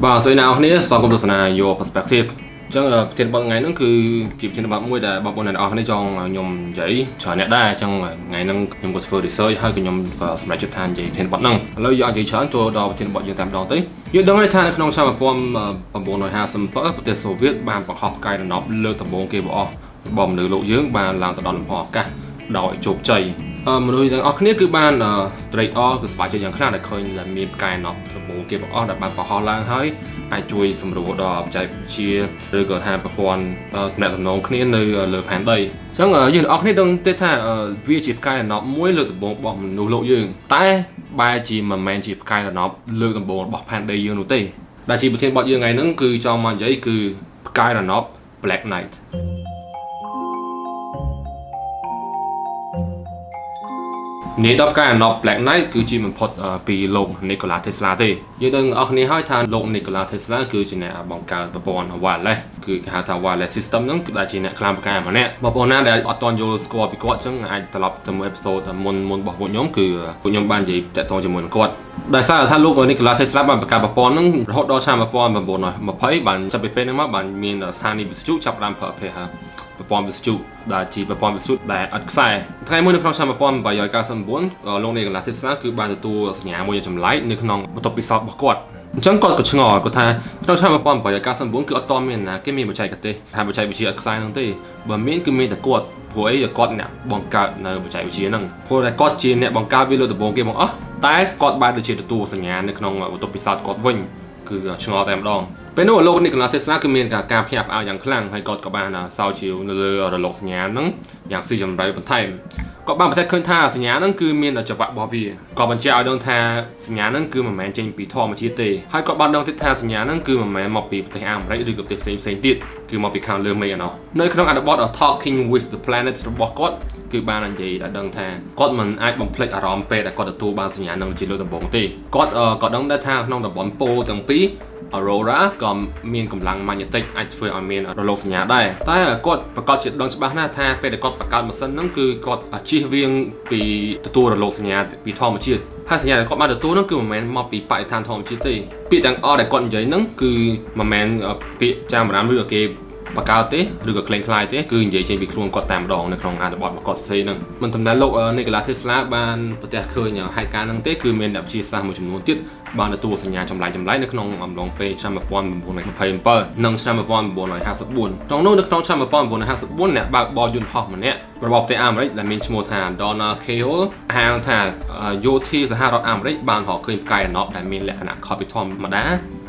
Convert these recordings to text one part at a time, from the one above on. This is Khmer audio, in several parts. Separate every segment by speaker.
Speaker 1: បាទសួរអ្នកនរគ្នាសូមគោរពទស្សនា Your Perspective អញ្ចឹងប្រធានបទថ្ងៃហ្នឹងគឺជាប្រធានបទមួយដែលបងប្អូនអ្នកនរគ្នាចង់ខ្ញុំនិយាយច្រើនអ្នកដែរអញ្ចឹងថ្ងៃហ្នឹងខ្ញុំក៏ធ្វើ research ហើយក៏ខ្ញុំក៏សម្រេចចិត្តថានិយាយប្រធានបទហ្នឹងឥឡូវយើងអាចនិយាយច្រើនចូលដល់ប្រធានបទយើងតែម្ដងទៅយើងដឹងហើយថានៅក្នុងឆ្នាំ1957ប្រទេសសូវៀតបានបង្ហោះផ្កាយរណបលើកដំបូងគេរបស់មនុស្សលោកយើងបានឡើងទៅដល់លំហអាកាសដោយជោគជ័យមនុស្សទាំងអស់គ្នាគឺបានត្រេកអរគឺសប្បាយចិត្តយ៉ាងខ្លាំងដែលឃើញថាមានផ្កាយរណបដំបូងគេរបស់ដែលបានបង្ហោះឡើងហើយអាចជួយសម្រួលដល់បច្ចេកវិទ្យាឬក៏ថាប្រព័ន្ធទំនាក់ទំនងគ្នានៅលើផែនដីអញ្ចឹងយើងទាំងអស់គ្នាដឹងទេថាវាជាផ្កាយរណបមួយលើកដំបូងរបស់មនុស្សលោកយើងតែបែរជាមិនមែនជាផ្កាយរណបលើកដំបូងរបស់ផែនដីយើងនោះទេដែលជាប្រធានបទយើងថ្ងៃហ្នឹងគឺចង់មកនិយាយគឺផ្កាយរណប Black Knightនេះដល់ផ្កាយរណប Black Knight គឺជាបំផុតពីលោក Nikola Tesla ទេយើងដឹងអស់គ្នាហើយថាលោក Nikola Tesla គឺជាអ្នកបង្កើតប្រព័ន្ធ wireless គឺគេហៅថា wireless system ហ្នឹងគឺដែលជាអ្នកខ្លាំងពូកែម្នាក់បងប្អូនណាដែលអត់ទាន់យល់ស្គាល់ពីគាត់អញ្ចឹងអាចត្រឡប់ទៅមើលអេពីសូតមុនរបស់ពួកខ្ញុំគឺពួកខ្ញុំបាននិយាយតាក់ទងជាមួយនឹងគាត់ដោយសារថាលោក Nikola Tesla បានបង្កើតប្រព័ន្ធហ្នឹងរហូតដល់ឆ្នាំ1920បានចាប់ពីពេលហ្នឹងមកបានមានស្ថានីយ៍វិទ្យុចាប់ផ្ដើមប្រើប្រាស់ប្រព័ន្ធវិទ្យុដែលជាប្រព័ន្ធវិទ្យុដែលឥតខ្សែថ្ងៃមួយនៅក្នុងឆ្នាំ1899លោក Nikola Tesla គឺបានទទួលសញ្ញាមួយចម្លែកនៅក្នុងបន្ទប់ពិសោធន៍របស់គាត់អញ្ចឹងគាត់ក៏ឆ្ងល់គាត់ថាក្នុងឆ្នាំ1899គឺអត់ទាន់មានណាគេមានបច្ចេកទេសថាបច្ចេកវិទ្យាឥតខ្សែហ្នឹងទេបើមានគឺមានតែគាត់ព្រោះអីគាត់អ្នកបង្កើតនៅបច្ចេកវិទ្យាហ្នឹងព្រោះតែគាត់ជាអ្នកបង្កើតវាលើដំបូងគេមកអស់តែគាត់បានដូចជាទទួលសញ្ញានៅក្នុងបន្ទប់ពិសោធន៍គាត់វិញគឺឆ្ងល់តែម្ដងពេលនោះលោក Nikola Tesla គឺមានការភ្ញាក់ផ្អើលយ៉ាងខ្លាំងហើយគាត់ក៏បានសោយជ្រាវនៅលើរលកសញ្ញាហ្នឹងយ៉ាងស៊ីជម្រៅបន្ថែមគាត់បានបន្ថែមឃើញថាសញ្ញាហ្នឹងគឺមានចង្វាក់របស់វាគាត់បញ្ជាក់ឲ្យដឹងថាសញ្ញាហ្នឹងគឺមិនមែនចេញពីធម្មជាតិទេហើយគាត់បានដឹងទៀតថាសញ្ញាហ្នឹងគឺមិនមែនមកពីប្រទេសអាមេរិកឬក៏ប្រទេសផ្សេងទៀតគឺមកពីខាងលើមេឃឯណោះនៅក្នុងអត្ថបទ Talking with the Planets របស់គាត់គឺបាននិយាយដល់ដឹងថាគាត់មិនអាចបំភ្លេចអារម្មណ៍ពេលដែលគាត់ទទួលបានសញ្ញាហ្នឹងជាលើកដំបូងទេគាត់ក៏ដឹងដែរថាក្នុងតំបន់ប៉ូលទាំងពីរAurora ក៏មានកម្លាំងម៉ាញ៉េទិកអាចធ្វើឲ្យមានរលកសញ្ញាដែរតែគាត់ប្រកាសជាដឹងច្បាស់ណាស់ថាពេលដែលគាត់បង្កើតម៉ាស៊ីនហ្នឹងគឺគាត់ជៀសវាងពីទទួលរលកសញ្ញាពីធម្មជាតិហើយសញ្ញាដែលគាត់បានទទួលហ្នឹងគឺមិនមែនមកពីបរិស្ថានធម្មជាតិទេពាក្យទាំងអស់ដែលគាត់និយាយហ្នឹងគឺមិនមែនពាក្យចាមរាមឬក៏គេបង្កើតទេឬក៏ក្លែងខ្លាយទេគឺនិយាយចេញពីខ្លួនគាត់តែម្ដងនៅក្នុងអត្ថបទរបស់គាត់សរសេរហ្នឹងមិនត្រឹមតែលោក Nikola Tesla បានប្រទះឃើញហេតុការណ៍ហ្នឹងទេគឺមានអ្នកវិទ្យាសាស្ត្រមួយចំនួនទៀតបានទទួលសញ្ញាចម្លែកនៅក្នុងអំឡុងពេលឆ្នាំ1927និងឆ្នាំ1954ក្នុងនោះនៅក្នុងឆ្នាំ1954អ្នកបើកបរយន្តហោះម្នាក់របស់ប្រទេសអាមេរិកដែលមានឈ្មោះថា Donald Cahill ហាងថាយោធាសហរដ្ឋអាមេរិកបានរកឃើញផ្កាយរណបដែលមានលក្ខណៈខុសពីធម្មតា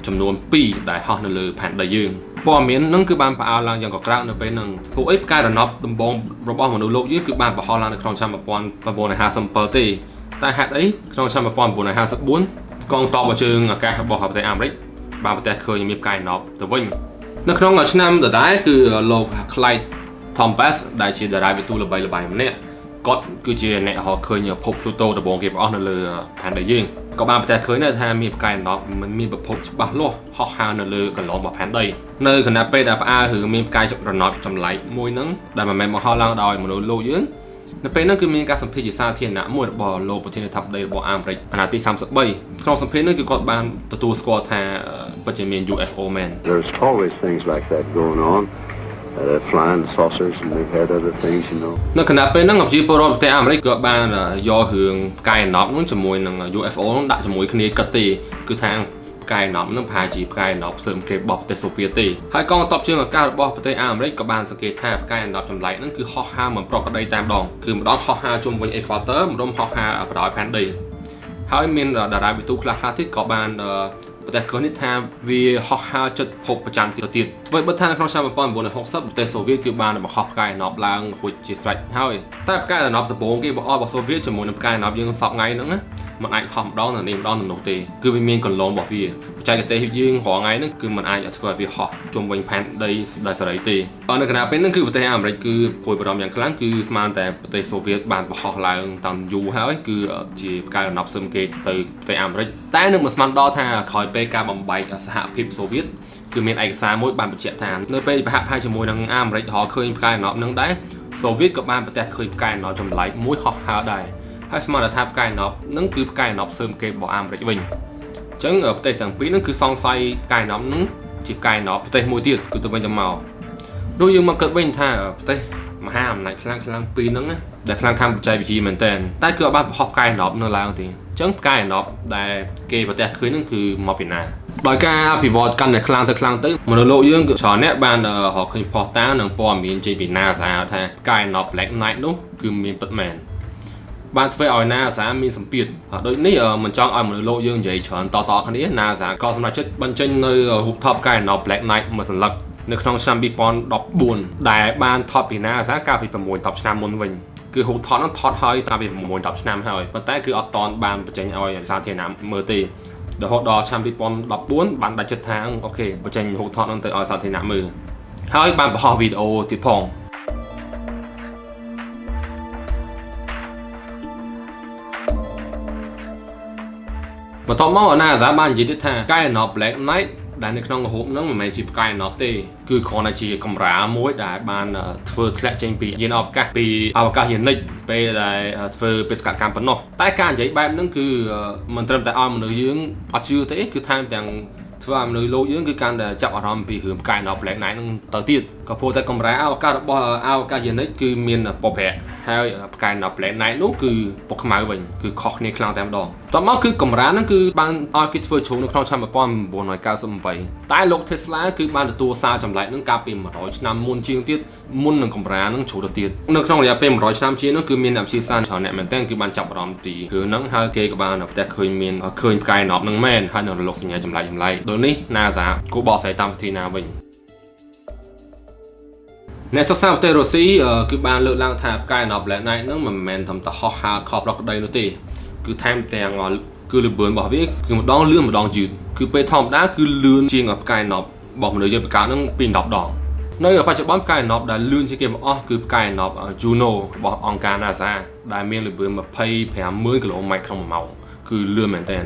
Speaker 1: ចំនួន2ដែលហោះនៅលើផែនដីយើងព័ត៌មាននឹងគឺបានផ្អើលឡើងយ៉ាងកក្រើកនៅពេលហ្នឹងពួកអីផ្កាយរណបដំបងរបស់មនុស្សលោកយើងគឺបានបង្ហោះឡើងនៅក្នុងឆ្នាំ1957ទេតែហេតុអីក្នុងឆ្នាំ1954កងទ័ពជើងអាកាសរបស់ប្រទេសអាមេរិកបានប្រទះឃើញមានផ្កាយរណបទៅវិញនៅក្នុងឆ្នាំដដែលគឺលោក Clyde Tombaugh ដែលជាតារាវិទូល្បីៗម្នាក់គាត់គឺជាអ្នករកឃើញភព Pluto ដំបូងគេរបស់នៅលើផែនដីយើងក៏បានប្រទះឃើញដែរថាមានផ្កាយរណបមិនមានប្រភពច្បាស់លាស់ហោះហើរនៅលើកន្លងរបស់ផែនដីនៅខណៈពេលដែលផ្អើលឬមានផ្កាយរណបចម្លែកមួយហ្នឹងដែលមិនមែនបង្ហោះឡើងដោយមនុស្សលោកយើងនៅពេលហ្នឹងគឺមានការសម្ភាសន៍ជាសាធារណៈមួយរបស់លោកប្រធានាធិបតីរបស់អាមេរិកអាណត្តិទី33ក្នុងសម្ភាសន៍នេះគឺគាត់បានទទួលស្គាល់ថាពិតជាមាន UFO មែន
Speaker 2: There's always things like that going on flying saucers and they've had other things you know
Speaker 1: នៅខណៈពេលហ្នឹងប្រជាពលរដ្ឋប្រទេសអាមេរិកក៏បានយករឿងផ្កាយរណបនោះជាមួយនឹង UFO នោះដាក់ជាមួយគ្នាគិតទេគឺថាផ្កាយរណបនឹងប្រហែលជាផ្កាយរណបផ្សើមគេរបស់ប្រទេសសូវៀតទេហើយកងទ័ពជើងអាកាសរបស់ប្រទេសអាមេរិកក៏បានសង្កេតថាផ្កាយរណបចម្លែកហ្នឹងគឺហោះហើរមិនប្រក្រតីតែម្ដងគឺម្ដងហោះហើរជុំវិញ Equator ម្ដងហោះហើរបណ្ដោយផែនដីហើយមានតារាវិទូខ្លះទៀតក៏បានប្រទេសនេះថាវាហោះហើរជិតភពប្រច័នទៀតធ្វើបើថានៅក្នុងឆ្នាំ1960ប្រទេសសូវៀតគឺបានបង្ហោះផ្កាយរណបឡើងរួចជាស្រេចហើយតែផ្កាយរណបដំបូងគេរបស់សូវៀតជាមួយនឹងផ្កាយរណបយើងសពថ្ងៃហ្នឹងណាมันអាចហោះម្ដងទៅនេះម្ដងទៅនោះទេគឺវាមានកន្លងរបស់វាបច្ចេកទេសយើងរាល់ថ្ងៃហ្នឹងគឺมันអាចធ្វើឲ្យវាហោះជុំវិញផែនដីដោយសេរីទេនៅខណៈពេលហ្នឹងគឺប្រទេសអាមេរិកគឺព្រួយបារម្ភយ៉ាងខ្លាំងគឺស្មានតែប្រទេសសូវៀតបានបង្ហោះឡើងតាំងយូរហើយគឺជាផ្កាយរណបសឹមគេទៅប្រទេសអាមេរិកតែនឹងមិនស្មានដល់ថាក្រោយពេលការបំបែកសហភាពសូវៀតគឺមានឯកសារមួយបានបញ្ជាក់ថានៅពេលប្រហាក់ប្រហែលជាមួយនឹងអាមេរិករកឃើញផ្កាយរណបហ្នឹងដែរសូវៀតក៏បានប្រទះឃើញផ្កាយរណបចម្លែកមួយហោះហើរដែរហើយស្មានថាផ្កាយរណបហ្នឹងគឺផ្កាយរណបសើមគេរបស់អាមេរិកវិញ ចឹងប្រទេសទាំងពីរហ្នឹងគឺសង្ស័យផ្កាយណប់ហ្នឹងជាផ្កាយណប់ប្រទេសមួយទៀតគឺទៅវិញទៅមកដូចយើងមកគិតវិញថាប្រទេសមហាអំណាចខ្លាំងពីរហ្នឹងដែលខ្លាំងខាងបច្ចេកវិទ្យាមែនតើតែគឺអត់បានប្រហោះផ្កាយណប់នៅឡើងទេចឹងផ្កាយណប់ដែលគេប្រទេសឃើញហ្នឹងគឺមកពីណាដោយការអភិវឌ្ឍកាន់តែខ្លាំងទៅមនុស្សលោកយើងក៏ច្រើនអ្នកបានរកឃើញផុសតាងនិងព័ត៌មានចេញពី NASA ថាផ្កាយណប់ Black Knight នោះគឺមានពិតមែនបានធ្វើឲ្យ NASA មានសម្ពាធដូចនេះមិនចង់ឲ្យមនុស្សលោកយើងនិយាយច្រើនតគ្នា NASA ក៏សម្រេចចិត្តបញ្ចេញនៅរូបថតផ្កាយណប់ Black Knight មួយសន្លឹកនៅក្នុងឆ្នាំ2014ដែលបានថតពី NASA កាលពី6-10ឆ្នាំមុនវិញគឺរូបថតនោះថតហើយកាលពី6-10ឆ្នាំហើយប៉ុន្តែគឺអត់តន់បានបញ្ចេញឲ្យសាធារណៈមើលទេរហូតដល់ឆ្នាំ2014បានដាច់ចិត្តថាអូខេបញ្ចេញរូបថតនោះទៅឲ្យសាធារណៈមើលហើយបានបង្ហោះវីដេអូទៀតផងបន្ទាប់មក NASA បាននិយាយទៀតថាផ្កាយណប់ Black Knight ដែលនៅក្នុងរូបហ្នឹងមិនមែនជាផ្កាយណប់ទេគឺគ្រាន់តែជាកម្រាលមួយដែលបានធ្វើធ្លាក់ចេញពីយានអវកាសពីអវកាសយានិកពេលដែលធ្វើបេសកកម្មប៉ុណ្ណោះតែការនិយាយបែបហ្នឹងគឺមិនត្រឹមតែឲ្យមនុស្សយើងអត់ជឿទេគឺថែមទាំងធ្វើឲ្យមនុស្សលោកយើងគឺកាន់តែចាប់អារម្មណ៍ពីរឿងផ្កាយណប់ Black Knight ហ្នឹងទៅទៀតក៏ព្រោះតែកម្រាលអវកាសរបស់អវកាសយានិកគឺមានពណ៌ប្រាក់ហើយផ្កាយណប់ Black Knight នោះគឺពណ៌ខ្មៅវិញគឺខុសគ្នាខ្លាំងតែម្ដងតោះមកគឺកម្រាលហ្នឹងគឺបានឲ្យគេធ្វើជ្រុងនៅក្នុងឆ្នាំ1998តែលោក Tesla គឺបានទទួលសារចម្លែកហ្នឹងកាលពី100ឆ្នាំមុនជាងទៀតមុននឹងកម្រាលហ្នឹងជ្រុះទៅទៀតនៅក្នុងរយៈពេល100ឆ្នាំជាងហ្នឹងគឺមានអ្នកវិទ្យាសាស្ត្រច្រើនអ្នកមែនតើគឺបានចាប់អារម្មណ៍ពីរឿងហ្នឹងហើយគេក៏បានប្រទះឃើញផ្កាយណប់ហ្នឹងមែនហើយនៅរលកសញ្ញាចម្លែកដូចនេះ NASA គូបកស្រាយតាមវិធីណាវិញអ្នកសិក្សាប្រទេសរុស្ស៊ីគឺបានលើកឡើងថាផ្កាយណប់ Black Knight ហ្នឹងមិនមែនត្រឹមតែហោះហើរខប់រកក្តីនោះទេគឺថែមទាំងគឺលឿនរបស់វាគឺម្ដងលឿនម្ដងយឺតគឺពេលធម្មតាគឺលឿនជាងផ្កាយណប់របស់មនុស្សយើងបង្កើតហ្នឹងពី10ដងនៅបច្ចុប្បន្នផ្កាយណប់ដែលលឿនជាងគេបង្អស់គឺផ្កាយណប់ Juno របស់អង្គការ NASA ដែលមានល្បឿន250000គីឡូម៉ែត្រក្នុង1ម៉ោងគឺលឿនមែនតើ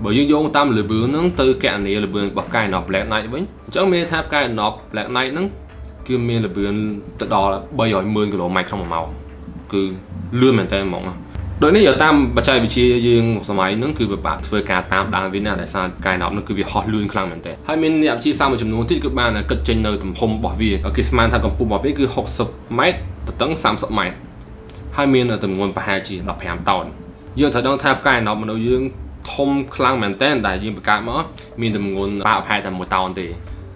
Speaker 1: បើយើងយោងតាមល្បឿនហ្នឹងទៅកណនីល្បឿនរបស់ផ្កាយណប់ Black Knight វិញអញ្ចឹងមានថាផ្កាយណប់ Black Knight ហ្នឹងគឺមានល្បឿនទៅដល់300,000គីឡូម៉ែត្រក្នុង1ម៉ោងគឺលឿនមែនតើហ្មងដូចនេះតាមបច្ចេកវិទ្យាយើងសម័យហ្នឹងគឺពិបាកធ្វើការតាមដានវាណាដោយសារផ្កាយណប់ហ្នឹងគឺវាហោះលឿនខ្លាំងមែនតើហើយមានអ្នកវិទ្យាសាស្ត្រមួយចំនួនទៀតគឺបានគិតចេញនៅទំហំរបស់វាគេស្មានថាកម្ពស់របស់វាគឺ60ម៉ែត្រទៅដល់30ម៉ែត្រហើយមានទម្ងន់ប្រហែលជា15តោនយើងត្រូវដឹងថាផ្កាយណប់មនុស្សយើងធំខ្លាំងមែនតើដែលយើងបង្កើតមកមានទម្ងន់ប្រហែលតែ1តោនទេ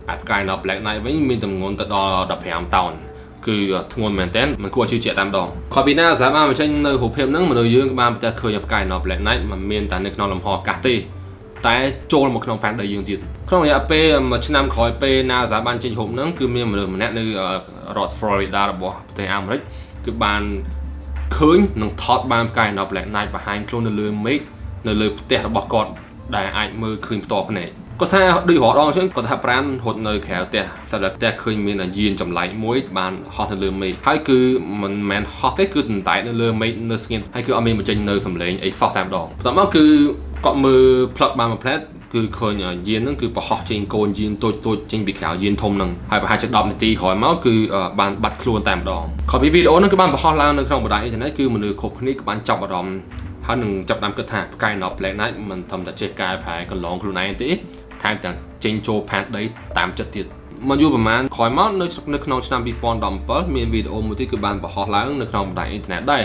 Speaker 1: អាផ្កាយណប់ Black Knight វិញមានទម្ងន់ទៅដល់15តោនគឺធ្ងន់មែនតើមិនគួរជឿជាក់តាមដងខពីណាសារបានបញ្ចេញនៅរូបភាពហ្នឹងមនុស្សយើងក៏បានប្រទះឃើញផ្កាយណប់ Black Knight មិនមានតែនៅក្នុងលំហអាកាសទេតែចូលមកក្នុងផែនដីយើងទៀតក្នុងរយៈពេល1ឆ្នាំក្រោយពេល NASA បានចេញរូបហ្នឹងគឺមានមនុស្សម្នាក់នៅរដ្ឋ Florida របស់ប្រទេសអាមេរិកគឺបានឃើញនឹងថតបានផ្កាយណប់ Black Knight បង្ហាញខ្លួននៅលើមេឃនៅលើផ្ទះរបស់គាត់ដែលអាចមើលឃើញផ្ទាល់ភ្នែកគាត់ថាដូចរាល់ដងអញ្ចឹងគាត់ថាប្រានរត់នៅក្រៅផ្ទះស្រាប់តែផ្ទះឃើញមានយានចម្លែកមួយបានហោះនៅលើមេឃហើយគឺមិនមែនហោះទេគឺតន្តែនៅលើមេឃនៅស្ងៀមហើយគឺអត់មានបញ្ចេញនៅសំឡេងអីសោះតែម្ដងបន្ទាប់មកគឺគាត់មើលផ្លឹកបានមួយផ្លែតគឺឃើញយានហ្នឹងគឺប្រហោះចេញកូនយានតូចចេញពីក្រៅយានធំហ្នឹងហើយប្រហែលជា10នាទីក្រោយមកគឺបានបាត់ខ្លួនតែម្ដងខពីវីដេអូហ្នឹងគឺបានបង្ហោះឡើងនៅក្នុងបណ្ដាញអ៊ីនធឺណិតគឺមនុស្សគ្រប់គ្នាក៏បានចាប់អារម្មណ៍ហើយនឹងចាប់តាមគិតថាផ្កាយណប់ Black Knight មិនធម្មតាចេះកែប្រែកន្លងខ្លួនឯងទេថែមទាំងចេញចូលផែនដីតាមចិត្តទៀតមកយូរប្រហែលក្រោយមកនៅក្នុងឆ្នាំ2017មានវីដេអូមួយទៀតគឺបានបង្ហោះឡើងនៅក្នុងបណ្ដាញអ៊ីនធឺណិតដែរ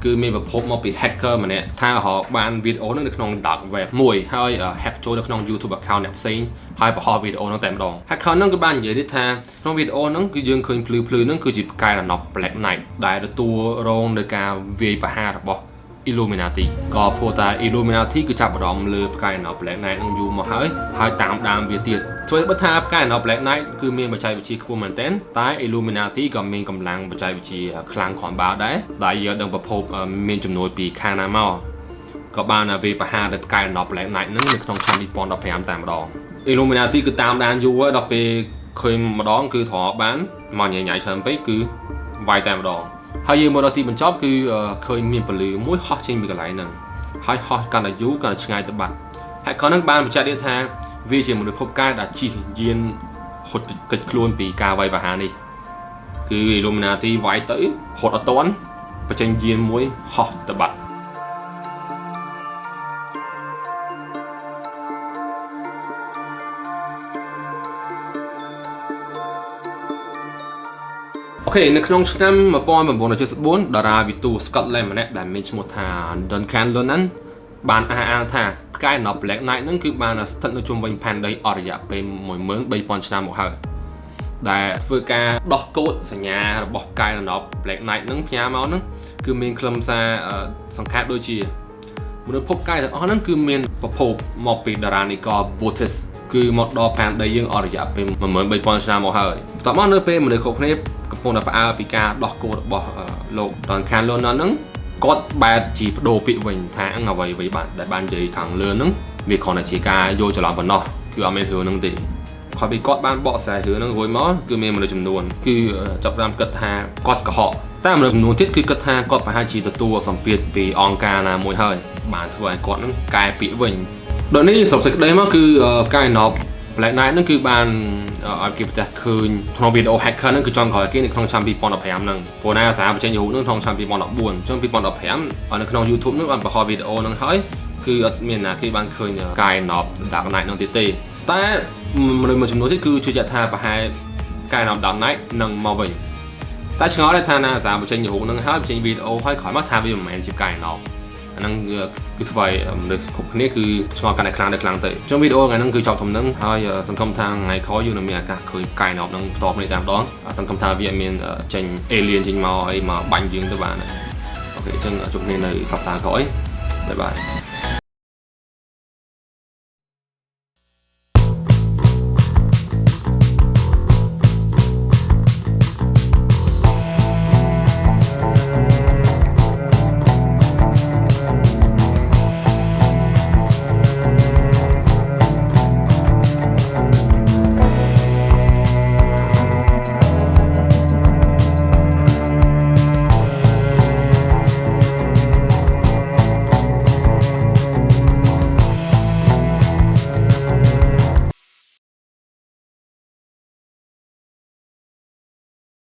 Speaker 1: គឺមានប្រភពមកពី hacker ម្នាក់ថារកបានវីដេអូហ្នឹងនៅក្នុង dark web មួយហើយ hack ចូលនៅក្នុង YouTube account អ្នកផ្សេងហើយបង្ហោះវីដេអូហ្នឹងតែម្ដង hacker ហ្នឹងគឺបាននិយាយទៀតថាក្នុងវីដេអូហ្នឹងគឺយើងឃើញភ្លឺហ្នឹងគឺជាផ្កាយណប់ Black Knight ដែលទទួលរងនៅការវាយប្រហាររបស់ Illuminati ក៏ព្រោះតែ Illuminati គឺចាប់អារម្មណ៍លើផ្កាយណប់ Black Knight នឹងយូរមកហើយតាមដានវាទៀតធ្វើឲ្យថាផ្កាយណប់ Black Knight គឺមានបច្ចេកវិទ្យាខ្ពស់មែនទែនតែ Illuminati ក៏មានកម្លាំងបច្ចេកវិទ្យាខ្លាំងគ្រាន់បើដែរដែលយើងដឹងប្រភពមានចំនួនពីខាងណាមកក៏បានវាយប្រហារដល់ផ្កាយណប់ Black Knight នឹងនៅក្នុងឆ្នាំ2015តែម្ដង Illuminati គឺតាមដានយូរដល់ពេលឃើញម្ដងគឺត្រង់បានមកញ៉ៃច្រើនពេកគឺវាយតែម្ដងហើយយើងមកដល់ទីបញ្ចប់គឺឃើញមានពលឺមួយហោះចេញពីកន្លែងហ្នឹងហើយហោះកាន់តែយូរកាន់តែឆ្ងាយទៅបាត់ហើយគាត់នឹងបានបញ្ជាក់ទៀតថាវាជាមនុស្សភពកាយដែលជិះយានហត់កិច្ចខ្លួនពីការវាយប្រហារនេះគឺ Illuminati វាយទៅហត់អត់តាន់បញ្ចេញយានមួយហោះទៅបាត់ អូខេនៅក្នុងឆ្នាំ1974តារាវិទូ Scotland ម្នាក់ដែលមានឈ្មោះថា Duncan Lonan បានអះអាងថាផ្កាយ Knob Black Knight ហ្នឹងគឺបានស្ថិតនៅជុំវិញផែនដីអស់រយៈពេល 13000 ឆ្នាំមកហើយដែលធ្វើការដោះកូដសញ្ញារបស់ផ្កាយ Knob Black Knight ហ្នឹងផ្ញើមកហ្នឹងគឺមានខ្លឹមសារសង្ខេបដូចជាមនុស្សភពផ្កាយទាំងអស់ហ្នឹងគឺមានប្រភពមកពីតារានិករ Buddhist គឺមកដល់ផែនដីយើងអស់រយៈពេល 13000 ឆ្នាំមកហើយបន្ទាប់មកនៅពេលមនុស្សគ្រប់គ្នាកំពុងតែផ្អើលពីការដោះកូដរបស់លោក Duncan Lonan ហ្នឹងគាត់បែរជាបដូរពាក្យវិញថាអ្វីៗដែលបាននិយាយខាងលើហ្នឹងវាគ្រាន់តែជាការយល់ច្រឡំប៉ុណ្ណោះគឺអត់មានរឿងហ្នឹងទេខពីគាត់បានបកស្រាយរឿងហ្នឹងរួចមកគឺមានមនុស្សចំនួនគឺចាប់ផ្ដើមគិតថាគាត់កុហកតែមនុស្សចំនួនទៀតគឺគិតថាគាត់ប្រហែលជាទទួលសម្ពាធពីអង្គការណាមួយហើយបានធ្វើឲ្យគាត់ហ្នឹងកែពាក្យវិញដូចនេះសរុបសេចក្តីមកគឺផ្កាយ Knob Black Knight ហ្នឹងគឺបានឲ្យគេប្រទះឃើញក្នុងវីដេអូ hacker ហ្នឹងគឺចង់ក្រោយគេនៅក្នុងឆ្នាំ2015ហ្នឹងព្រោះណាសារបញ្ចេញយូរហ្នឹងក្នុងឆ្នាំ2014ចុង2015នៅក្នុង YouTube ហ្នឹងបានបង្ហោះវីដេអូហ្នឹងហើយគឺអត់មានណាគេបានឃើញផ្កាយ Knob Black Knight ហ្នឹងទេតែមនុស្សមួយចំនួនទៀតគឺជឿជាក់ថាប្រហែលផ្កាយ Knob Black Knight នឹងមកវិញតែឆ្ងល់ដែរថាណាសារបញ្ចេញយូរហ្នឹងហើយបញ្ចេញវីដេអូហើយក្រោយមកថាវាមិនមែនជាផ្កាយ Knobហ្នឹងគឺធ្វើឲ្យមនុស្សគ្រប់គ្នាគឺឆ្ងល់កាន់តែខ្លាំងទៅចុងវីដេអូថ្ងៃហ្នឹងគឺចប់ធំហ្នឹងហើយសង្ឃឹមថាថ្ងៃក្រោយយើងនឹងមានឱកាសឃើញផ្កាយ Knob ហ្នឹងបន្តគ្នាតែម្ដងសង្ឃឹមថាវាមានចេញ alien ចេញមកអីមកបាញ់យើងទៅបានអូខេអញ្ចឹងជួបគ្នានៅសប្តាហ៍ក្រោយបាយបាយ